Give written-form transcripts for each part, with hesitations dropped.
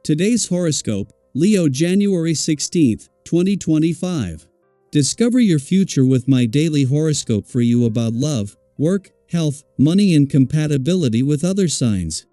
Today's horoscope, Leo January 16, 2025. Discover your future with my daily horoscope for you about love, work, health, money and compatibility with other signs.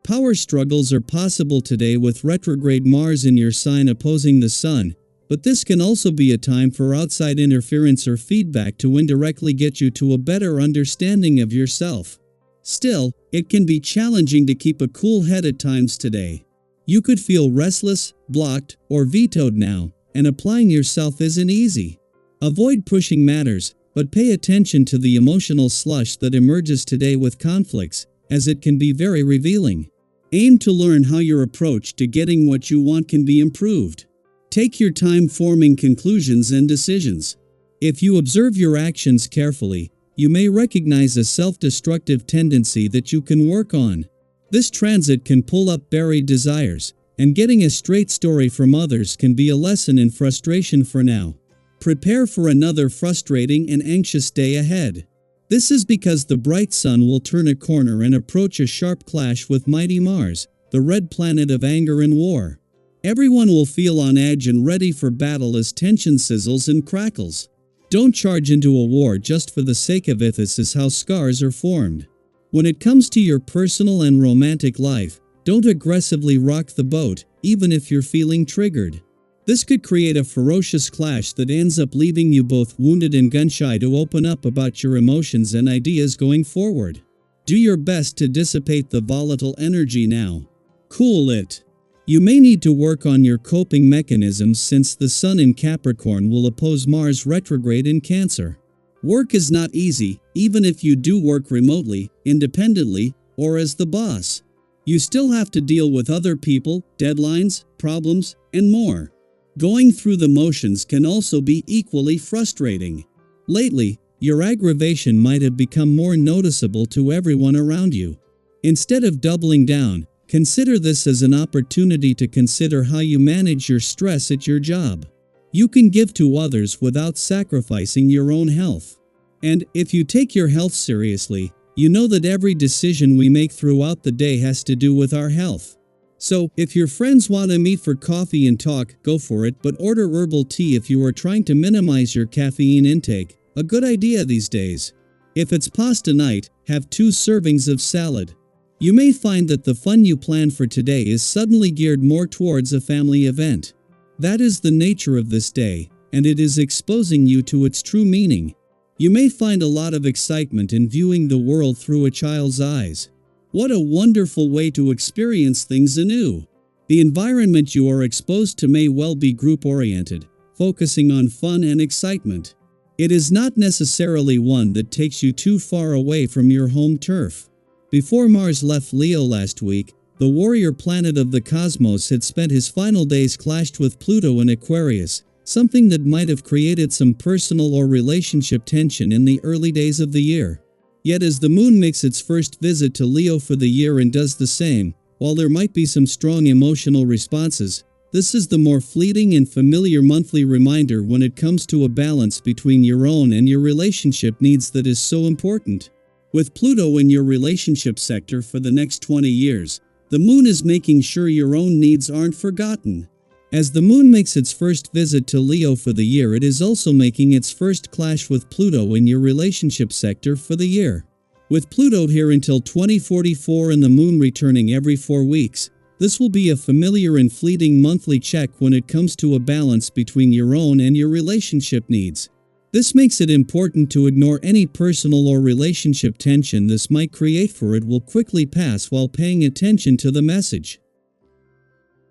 Power struggles are possible today with retrograde Mars in your sign opposing the Sun, but this can also be a time for outside interference or feedback to indirectly get you to a better understanding of yourself. Still, it can be challenging to keep a cool head at times today. You could feel restless, blocked, or vetoed now, and applying yourself isn't easy. Avoid pushing matters, but pay attention to the emotional slush that emerges today with conflicts, as it can be very revealing. Aim to learn how your approach to getting what you want can be improved. Take your time forming conclusions and decisions. If you observe your actions carefully, you may recognize a self-destructive tendency that you can work on. This transit can pull up buried desires, and getting a straight story from others can be a lesson in frustration for now. Prepare for another frustrating and anxious day ahead. This is because the bright sun will turn a corner and approach a sharp clash with mighty Mars, the red planet of anger and war. Everyone will feel on edge and ready for battle as tension sizzles and crackles. Don't charge into a war just for the sake of it. This is how scars are formed. When it comes to your personal and romantic life, don't aggressively rock the boat, even if you're feeling triggered. This could create a ferocious clash that ends up leaving you both wounded and gun-shy to open up about your emotions and ideas going forward. Do your best to dissipate the volatile energy now. Cool it. You may need to work on your coping mechanisms since the Sun in Capricorn will oppose Mars retrograde in Cancer. Work is not easy, even if you do work remotely, independently, or as the boss. You still have to deal with other people, deadlines, problems, and more. Going through the motions can also be equally frustrating. Lately, your aggravation might have become more noticeable to everyone around you. Instead of doubling down, consider this as an opportunity to consider how you manage your stress at your job. You can give to others without sacrificing your own health. And if you take your health seriously, you know that every decision we make throughout the day has to do with our health. So, if your friends want to meet for coffee and talk, go for it, but order herbal tea if you are trying to minimize your caffeine intake. A good idea these days. If it's pasta night, have 2 servings of salad. You may find that the fun you planned for today is suddenly geared more towards a family event. That is the nature of this day, and it is exposing you to its true meaning. You may find a lot of excitement in viewing the world through a child's eyes. What a wonderful way to experience things anew. The environment you are exposed to may well be group-oriented, focusing on fun and excitement. It is not necessarily one that takes you too far away from your home turf. Before Mars left Leo last week, the warrior planet of the cosmos had spent his final days clashed with Pluto in Aquarius, something that might have created some personal or relationship tension in the early days of the year. Yet as the moon makes its first visit to Leo for the year and does the same, while there might be some strong emotional responses, this is the more fleeting and familiar monthly reminder when it comes to a balance between your own and your relationship needs that is so important. With Pluto in your relationship sector for the next 20 years, the moon is making sure your own needs aren't forgotten. As the moon makes its first visit to Leo for the year, it is also making its first clash with Pluto in your relationship sector for the year. With Pluto here until 2044 and the moon returning every 4 weeks, this will be a familiar and fleeting monthly check when it comes to a balance between your own and your relationship needs. This makes it important to ignore any personal or relationship tension this might create, for it will quickly pass while paying attention to the message.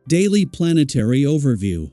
Daily Planetary Overview.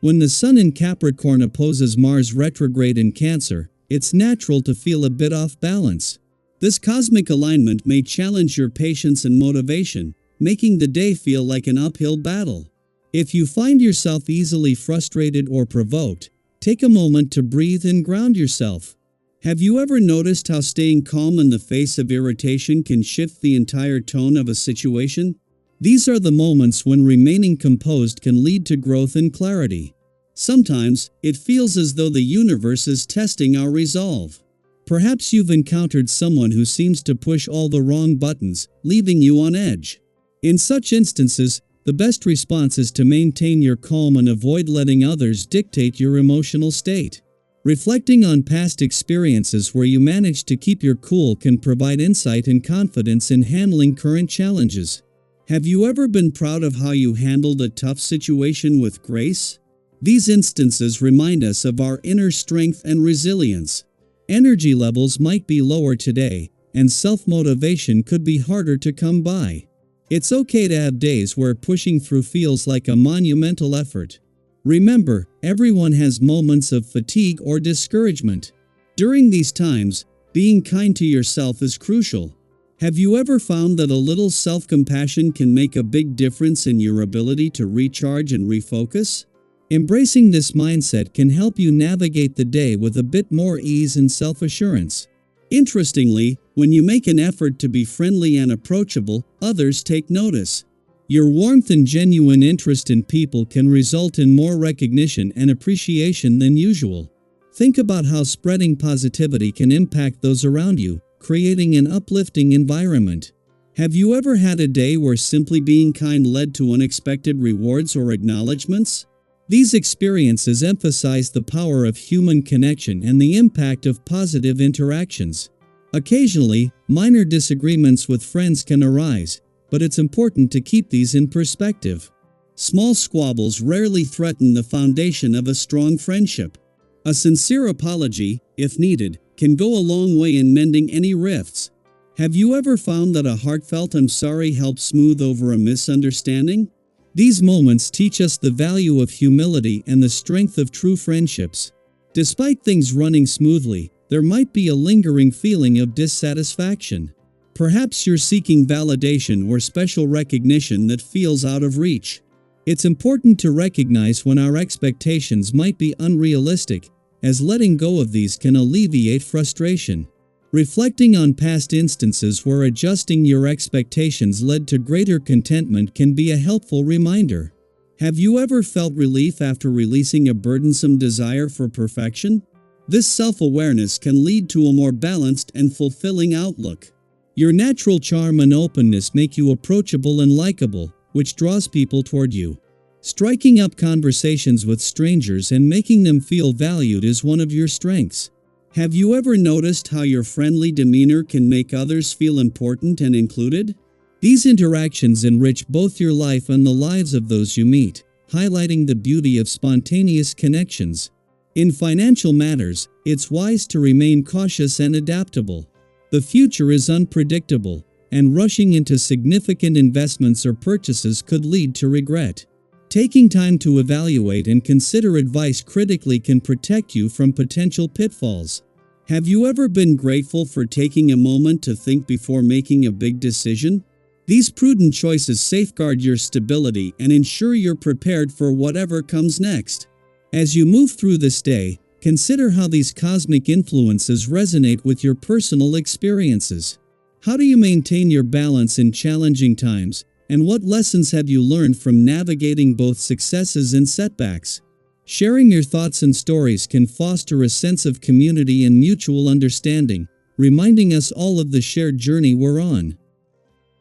When the Sun in Capricorn opposes Mars retrograde in Cancer, it's natural to feel a bit off balance. This cosmic alignment may challenge your patience and motivation, making the day feel like an uphill battle. If you find yourself easily frustrated or provoked, take a moment to breathe and ground yourself. Have you ever noticed how staying calm in the face of irritation can shift the entire tone of a situation? These are the moments when remaining composed can lead to growth and clarity. Sometimes, it feels as though the universe is testing our resolve. Perhaps you've encountered someone who seems to push all the wrong buttons, leaving you on edge. In such instances, the best response is to maintain your calm and avoid letting others dictate your emotional state. Reflecting on past experiences where you managed to keep your cool can provide insight and confidence in handling current challenges. Have you ever been proud of how you handled a tough situation with grace? These instances remind us of our inner strength and resilience. Energy levels might be lower today, and self-motivation could be harder to come by. It's okay to have days where pushing through feels like a monumental effort. Remember, everyone has moments of fatigue or discouragement. During these times, being kind to yourself is crucial. Have you ever found that a little self-compassion can make a big difference in your ability to recharge and refocus? Embracing this mindset can help you navigate the day with a bit more ease and self-assurance. Interestingly, when you make an effort to be friendly and approachable, others take notice. Your warmth and genuine interest in people can result in more recognition and appreciation than usual. Think about how spreading positivity can impact those around you, creating an uplifting environment. Have you ever had a day where simply being kind led to unexpected rewards or acknowledgments? These experiences emphasize the power of human connection and the impact of positive interactions. Occasionally, minor disagreements with friends can arise, but it's important to keep these in perspective. Small squabbles rarely threaten the foundation of a strong friendship. A sincere apology, if needed, can go a long way in mending any rifts. Have you ever found that a heartfelt "I'm sorry" helps smooth over a misunderstanding? These moments teach us the value of humility and the strength of true friendships. Despite things running smoothly, there might be a lingering feeling of dissatisfaction. Perhaps you're seeking validation or special recognition that feels out of reach. It's important to recognize when our expectations might be unrealistic, as letting go of these can alleviate frustration. Reflecting on past instances where adjusting your expectations led to greater contentment can be a helpful reminder. Have you ever felt relief after releasing a burdensome desire for perfection? This self-awareness can lead to a more balanced and fulfilling outlook. Your natural charm and openness make you approachable and likable, which draws people toward you. Striking up conversations with strangers and making them feel valued is one of your strengths. Have you ever noticed how your friendly demeanor can make others feel important and included? These interactions enrich both your life and the lives of those you meet, highlighting the beauty of spontaneous connections. In financial matters, it's wise to remain cautious and adaptable. The future is unpredictable, and rushing into significant investments or purchases could lead to regret. Taking time to evaluate and consider advice critically can protect you from potential pitfalls. Have you ever been grateful for taking a moment to think before making a big decision? These prudent choices safeguard your stability and ensure you're prepared for whatever comes next. As you move through this day, consider how these cosmic influences resonate with your personal experiences. How do you maintain your balance in challenging times, and what lessons have you learned from navigating both successes and setbacks? Sharing your thoughts and stories can foster a sense of community and mutual understanding, reminding us all of the shared journey we're on.